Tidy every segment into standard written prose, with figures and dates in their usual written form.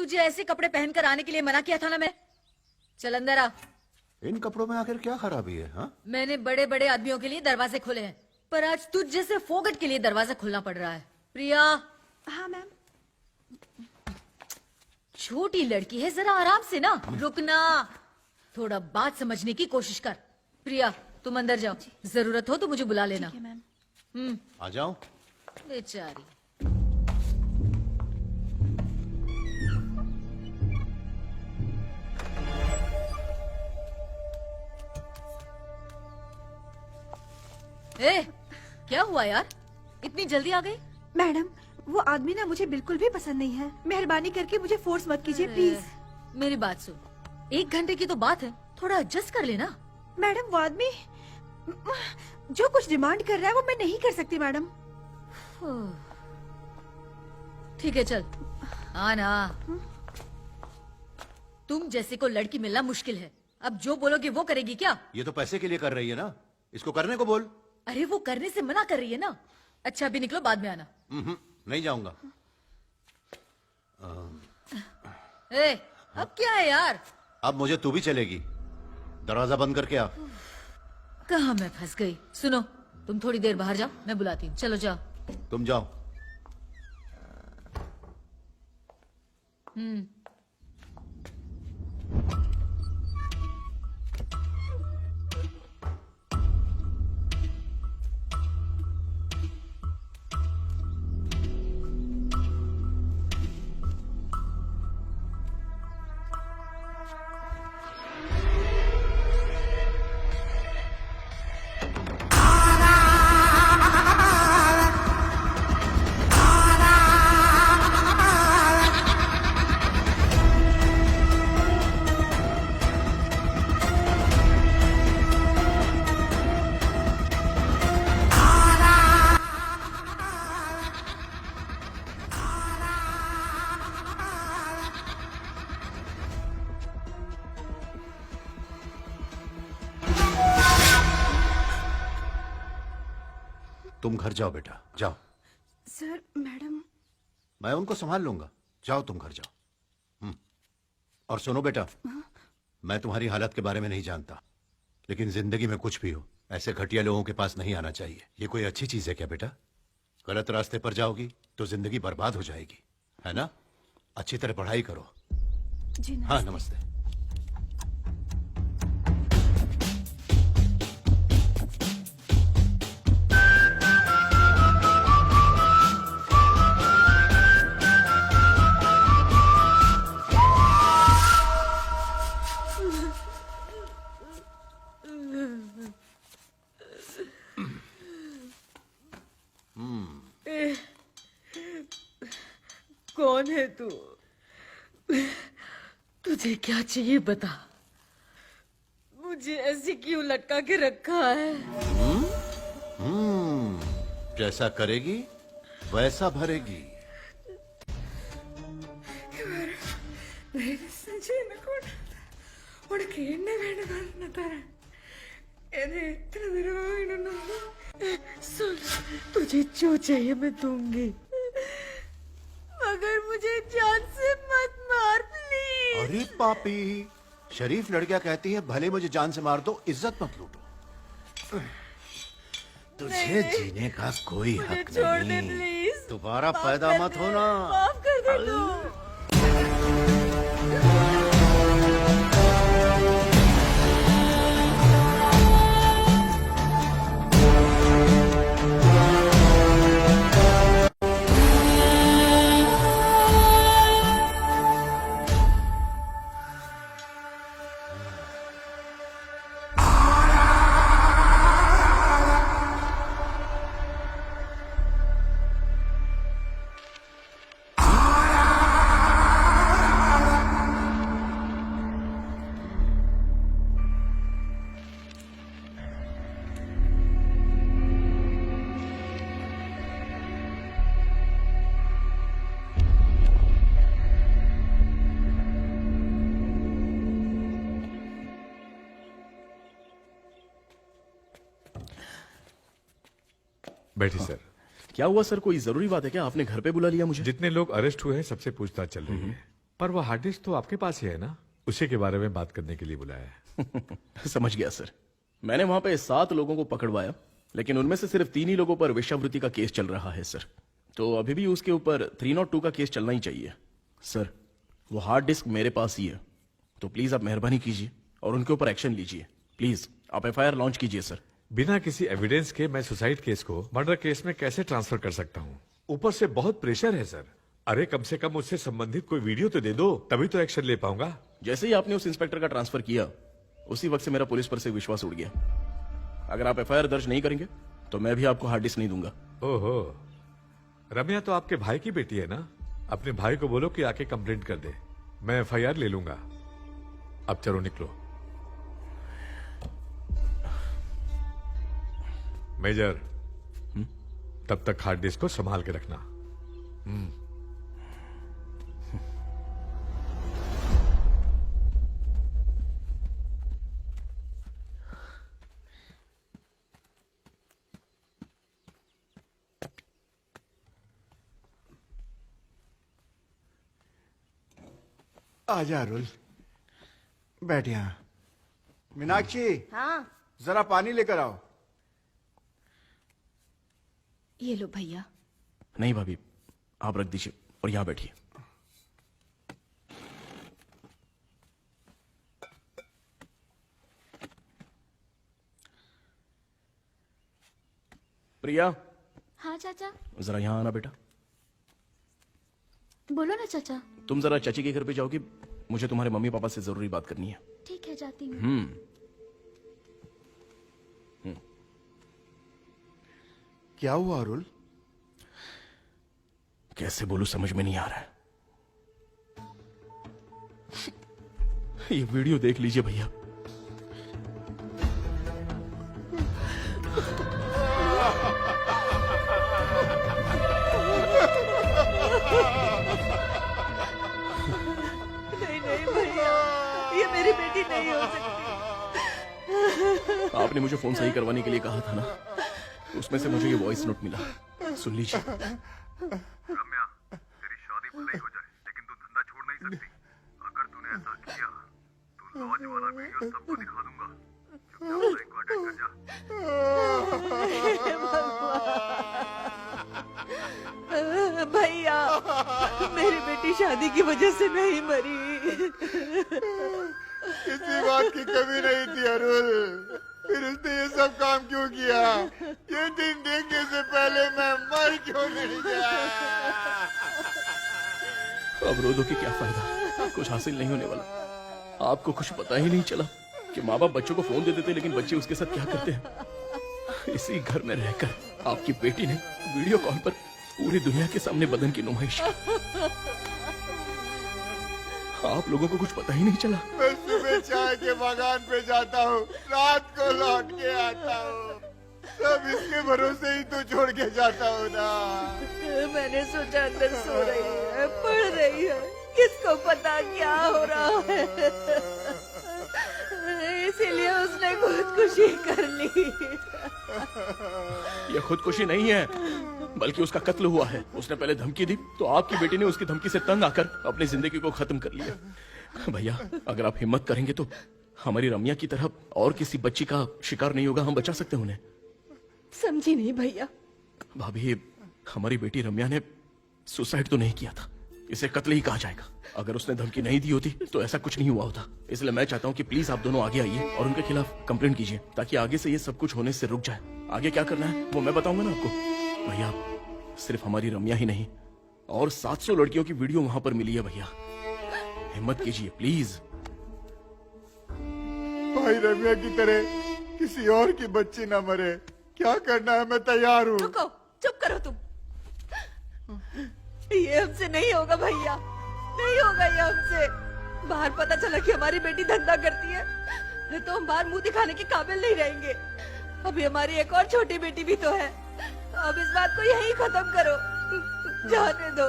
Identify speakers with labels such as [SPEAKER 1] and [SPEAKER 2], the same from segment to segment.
[SPEAKER 1] तुझे ऐसे कपड़े पहनकर आने के लिए मना किया था ना मैं। चल अंदर आ।
[SPEAKER 2] इन कपड़ों में आखिर क्या खराबी है? हाँ,
[SPEAKER 1] मैंने बड़े बड़े आदमियों के लिए दरवाजे खोले हैं, पर आज तुझ जैसे फोगट के लिए दरवाजा खोलना पड़ रहा है। प्रिया।
[SPEAKER 3] हाँ मैम।
[SPEAKER 1] छोटी लड़की है, जरा आराम से ना, रुकना। थोड़ा बात समझने की कोशिश कर। प्रिया तुम अंदर जाओ, जरूरत हो तो मुझे बुला लेना।
[SPEAKER 3] ठीक है मैम।
[SPEAKER 2] आ जाओ।
[SPEAKER 1] बेचारी। ए, क्या हुआ यार, इतनी जल्दी आ गई?
[SPEAKER 3] मैडम वो आदमी ना मुझे बिल्कुल भी पसंद नहीं है। मेहरबानी करके मुझे फोर्स मत कीजिए प्लीज।
[SPEAKER 1] मेरी बात सुन, 1 घंटे की तो बात है, थोड़ा एडजस्ट कर लेना।
[SPEAKER 3] मैडम वो आदमी जो कुछ डिमांड कर रहा है वो मैं नहीं कर सकती मैडम।
[SPEAKER 1] ठीक है चल आना। तुम जैसे को लड़की मिलना मुश्किल है, अब जो बोलोगे वो करेगी क्या?
[SPEAKER 2] ये तो पैसे के लिए कर रही है ना, इसको करने को बोल।
[SPEAKER 1] अरे वो करने से मना कर रही है ना। अच्छा अभी निकलो, बाद में आना।
[SPEAKER 2] नहीं जाऊंगा।
[SPEAKER 1] ए, अब क्या है यार?
[SPEAKER 2] अब मुझे तू भी चलेगी, दरवाजा बंद करके आ।
[SPEAKER 1] कहाँ मैं फंस गई। सुनो, तुम थोड़ी देर बाहर जाओ, मैं बुलाती हूँ। चलो जाओ।
[SPEAKER 2] तुम जाओ। तुम घर जाओ बेटा, जाओ।
[SPEAKER 3] Sir madam.
[SPEAKER 2] मैं उनको संभाल लूंगा, जाओ तुम घर जाओ। और सुनो बेटा, मैं तुम्हारी हालत के बारे में नहीं जानता, लेकिन जिंदगी में कुछ भी हो, ऐसे घटिया लोगों के पास नहीं आना चाहिए। ये कोई अच्छी चीज है क्या बेटा? गलत रास्ते पर जाओगी तो जिंदगी बर्बाद हो जाएगी, है ना? अच्छी तरह पढ़ाई करो।
[SPEAKER 3] जी
[SPEAKER 2] हाँ नमस्ते।
[SPEAKER 1] कौन है तू? तुझे क्या चाहिए बता। मुझे ऐसे क्यों लटका के रखा है?
[SPEAKER 2] जैसा करेगी वैसा भरेगी।
[SPEAKER 1] सुन, तुझे जो चाहिए मैं दूंगी, मगर मुझे जान से मत मार प्लीज।
[SPEAKER 2] अरे पापी, शरीफ लड़कियां कहती है भले मुझे जान से मार दो, इज्जत मत लूटो। तुझे जीने का कोई हक नहीं। दोबारा पैदा मत होना।
[SPEAKER 1] माफ कर दे तू।
[SPEAKER 4] बैठिए सर। क्या हुआ सर, कोई जरूरी बात है क्या? आपने घर पे बुला लिया मुझे?
[SPEAKER 5] जितने लोग अरेस्ट हुए हैं सबसे पूछताछ चल रही है।
[SPEAKER 4] पर वो हार्ड डिस्क तो आपके पास ही है ना, उसी के बारे में बात करने के लिए बुलाया है।
[SPEAKER 5] समझ गया सर। मैंने वहां पे 7 लोगों को पकड़वाया, लेकिन उनमें से सिर्फ 3 ही लोगों पर वेश्यावृत्ति का केस चल रहा है सर। तो अभी भी उसके ऊपर 302 का केस चलना ही चाहिए सर। वो हार्ड डिस्क मेरे पास ही है, तो प्लीज आप मेहरबानी कीजिए और उनके ऊपर एक्शन लीजिए। प्लीज आप एफआईआर लॉन्च कीजिए सर।
[SPEAKER 4] बिना किसी एविडेंस के मैं सुसाइड केस को मर्डर केस में कैसे ट्रांसफर कर सकता हूँ? ऊपर से बहुत प्रेशर है सर। अरे कम से कम उससे संबंधित कोई वीडियो तो दे दो, तभी तो एक्शन ले पाऊंगा।
[SPEAKER 5] जैसे ही आपने उस इंस्पेक्टर का ट्रांसफर किया, उसी वक्त से मेरा पुलिस पर से विश्वास उड़ गया। अगर आप एफआईआर दर्ज नहीं करेंगे तो मैं भी आपको हार्ड डिस्क नहीं दूंगा।
[SPEAKER 4] ओहो, रम्या तो आपके भाई की बेटी है ना? अपने भाई को बोलो कि आके कंप्लेंट कर दे, मैं एफआईआर ले लूंगा। अब चलो निकलो। मेजर, तब तक हार्ड डिस्क को संभाल के रखना।
[SPEAKER 6] आजा अरुल, बैठ यहाँ। मीनाक्षी,
[SPEAKER 3] हाँ
[SPEAKER 6] जरा पानी लेकर आओ।
[SPEAKER 3] ये लो भैया।
[SPEAKER 5] नहीं भाभी, आप रख दीजिए और यहां बैठिए। प्रिया,
[SPEAKER 7] हाँ चाचा।
[SPEAKER 5] जरा यहां आना बेटा।
[SPEAKER 7] बोलो ना चाचा।
[SPEAKER 5] तुम जरा चाची के घर पे जाओगी, मुझे तुम्हारे मम्मी पापा से जरूरी बात करनी है।
[SPEAKER 7] ठीक है, जाती हूँ।
[SPEAKER 6] क्या हुआ अरुल?
[SPEAKER 5] कैसे बोलूं समझ में नहीं आ रहा है। ये वीडियो देख लीजिए भैया।
[SPEAKER 3] नहीं नहीं भैया, ये मेरी बेटी नहीं हो सकती।
[SPEAKER 5] आपने मुझे फोन सही करवाने के लिए कहा था ना, उसमें से मुझे ये वॉइस नोट मिला, सुन लीजिए।
[SPEAKER 8] रम्या, तेरी शादी भले ही हो जाए, लेकिन तू धंधा छोड़ नहीं सकती। अगर तूने ऐसा किया तो लॉज वाला वीडियो सबको दिखा दूंगा। चुपचाप लाइन को अटेंड कर जा।
[SPEAKER 3] भैया, मेरी बेटी शादी की वजह से नहीं मरी।
[SPEAKER 6] किसी बात की कमी नहीं थी अरुल, फिर उसने ये सब काम क्यों किया? ये दिन देखने से पहले मैं मर क्यों नहीं गया?
[SPEAKER 5] अब रो दो कि क्या फायदा, कुछ हासिल नहीं होने वाला। आपको कुछ पता ही नहीं चला कि माँ बाप बच्चों को फोन दे देते, लेकिन बच्चे उसके साथ क्या करते हैं। इसी घर में रहकर आपकी बेटी ने वीडियो कॉल पर पूरी दुनिया के सामने बदन की नुमाइश की। आप लोगों को कुछ पता ही नहीं चला।
[SPEAKER 6] मैं सुबह चाय के बागान पे जाता हूँ, रात को लौट के आता हूँ, सब इसके भरोसे ही तो छोड़ के जाता हूँ ना।
[SPEAKER 3] मैंने सोचा अंदर सो रही है, पढ़ रही है, किसको पता क्या हो रहा है। इसीलिए उसने खुदकुशी कर ली।
[SPEAKER 5] ये खुदकुशी नहीं है, बल्कि उसका कत्ल हुआ है। उसने पहले धमकी दी, तो आपकी बेटी ने उसकी धमकी से तंग आकर अपनी जिंदगी को खत्म कर लिया। भैया, अगर आप हिम्मत करेंगे तो हमारी रम्या की तरह और किसी बच्ची का शिकार नहीं होगा, हम बचा सकते हैं उन्हें।
[SPEAKER 3] समझी नहीं भैया।
[SPEAKER 5] भाभी, हमारी बेटी रम्या ने सुसाइड तो नहीं किया था, इसे कत्ल ही कहा जाएगा। अगर उसने धमकी नहीं दी होती तो ऐसा कुछ नहीं हुआ होता। इसलिए मैं चाहता हूँ कि प्लीज आप दोनों आगे आइए और उनके खिलाफ कंप्लेंट कीजिए, ताकि आगे से ये सब कुछ होने से रुक जाए। आगे क्या करना है वो मैं बताऊंगा ना आपको। भैया, सिर्फ हमारी रम्या ही नहीं, और 700 लड़कियों की वीडियो वहां पर मिली है। भैया, हिम्मत कीजिए प्लीज।
[SPEAKER 6] भाई रम्या की तरह किसी और की बच्ची ना मरे, क्या करना है मैं तैयार हूँ।
[SPEAKER 3] रुको, चुप करो तुम। ये हमसे नहीं होगा भैया, नहीं होगा ये हमसे। बाहर पता चला कि हमारी बेटी धंधा करती है तो हम बाहर मुंह दिखाने के काबिल नहीं रहेंगे। अभी हमारी एक और छोटी बेटी भी तो है। अब इस बात को यही खत्म करो, जाने दो,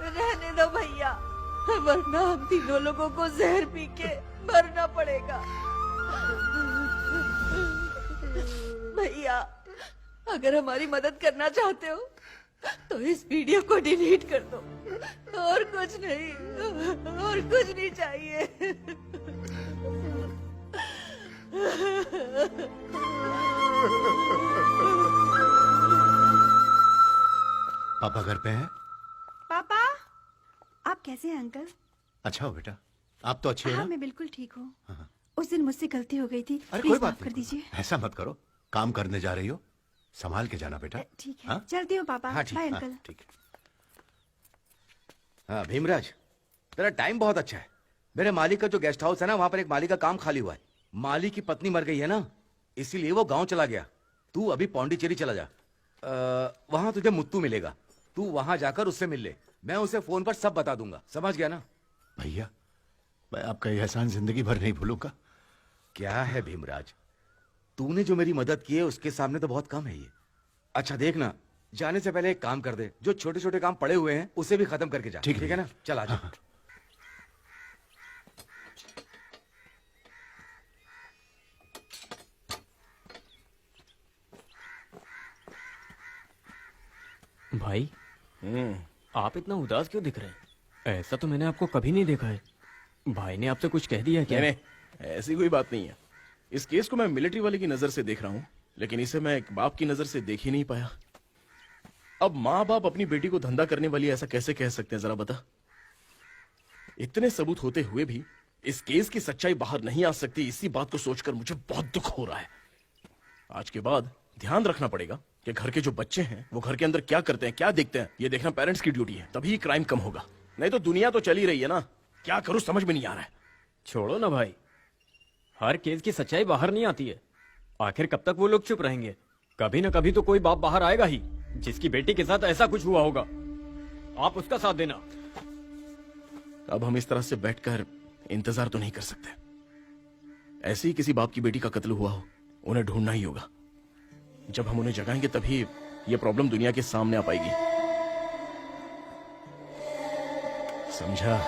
[SPEAKER 3] रहने दो भैया, वरना हम तीनों लोगों को जहर पी के मरना पड़ेगा। भैया, अगर हमारी मदद करना चाहते हो तो इस वीडियो को डिलीट कर दो। और कुछ नहीं, और कुछ नहीं चाहिए।
[SPEAKER 2] पापा घर पे हैं?
[SPEAKER 9] पापा, आप कैसे हैं अंकल?
[SPEAKER 2] अच्छा हो बेटा, आप तो अच्छे हैं
[SPEAKER 9] हाँ,
[SPEAKER 2] ना?
[SPEAKER 9] मैं बिल्कुल ठीक हूँ। उस दिन मुझसे गलती हो गई थी,
[SPEAKER 2] अरे
[SPEAKER 9] प्लीज
[SPEAKER 2] कोई बात
[SPEAKER 9] माफ कर
[SPEAKER 2] नहीं,
[SPEAKER 9] दीजिए।
[SPEAKER 2] ऐसा मत करो। काम करने जा रही हो, संभाल के जाना बेटा।
[SPEAKER 9] ठीक है,
[SPEAKER 2] हाँ?
[SPEAKER 9] चलती हूँ पापा।
[SPEAKER 2] हाँ ठीक,
[SPEAKER 9] बाय
[SPEAKER 2] हाँ,
[SPEAKER 9] अंकल।
[SPEAKER 2] ठीक है।
[SPEAKER 10] हाँ भीमराज, तेरा टाइम बहुत अच्छा है। मेरे मालिक का जो गेस्ट हाउस है ना, वहां पर एक माली का काम खाली हुआ है। माली की पत्नी मर गई है ना, इसीलिए वो गांव चला गया। तू अभी पौंडीचेरी चला जा। वहां तुझे मुत्तू मिलेगा, तू वहां जाकर उससे मिल ले। मैं उसे फोन पर सब बता दूंगा, समझ गया ना?
[SPEAKER 2] भैया, मैं आपका यह एहसान जिंदगी भर नहीं भूलूंगा।
[SPEAKER 10] क्या है भीमराज, तूने जो मेरी मदद की है उसके सामने तो बहुत कम है ये। अच्छा देखना, जाने से पहले एक काम कर दे, जो छोटे छोटे काम पड़े हुए हैं उसे भी खत्म करके जा।
[SPEAKER 2] ठीक
[SPEAKER 10] है ना? चल आजा।
[SPEAKER 2] हाँ।
[SPEAKER 11] भाई, आप इतना उदास क्यों दिख रहे हैं? ऐसा तो मैंने आपको कभी नहीं देखा है। भाई ने आपसे कुछ कह दिया क्या?
[SPEAKER 5] नहीं, ऐसी कोई बात नहीं है। इस केस को मैं मिलिट्री वाले की नजर से देख रहा हूँ, लेकिन इसे मैं एक बाप की नजर से देख ही नहीं पाया। अब माँ बाप अपनी बेटी को धंधा करने वाली ऐसा कैसे कह सकते हैं, जरा बता। इतने सबूत होते हुए भी इस केस की सच्चाई बाहर नहीं आ सकती, इसी बात को सोचकर मुझे बहुत दुख हो रहा है। आज के बाद ध्यान रखना पड़ेगा कि घर के जो बच्चे हैं वो घर के अंदर क्या करते हैं, क्या देखते हैं, ये देखना पेरेंट्स की ड्यूटी है। तभी क्राइम कम होगा, नहीं तो दुनिया तो चल ही रही है ना। क्या करूं समझ में नहीं आ रहा है।
[SPEAKER 11] छोड़ो ना भाई, हर केस की सच्चाई बाहर नहीं आती है। आखिर कब तक वो लोग चुप रहेंगे? कभी ना कभी तो कोई बाप बाहर आएगा ही, जिसकी बेटी के साथ ऐसा कुछ हुआ होगा। आप उसका साथ देना।
[SPEAKER 5] अब हम इस तरह से बैठकर इंतजार तो नहीं कर सकते। ऐसे ही किसी बाप की बेटी का कत्ल हुआ हो, उन्हें ढूंढना ही होगा। जब हम उन्हें जगाएंगे तभी ये प्रॉब्लम दुनिया के सामने आ पाएगी, समझा?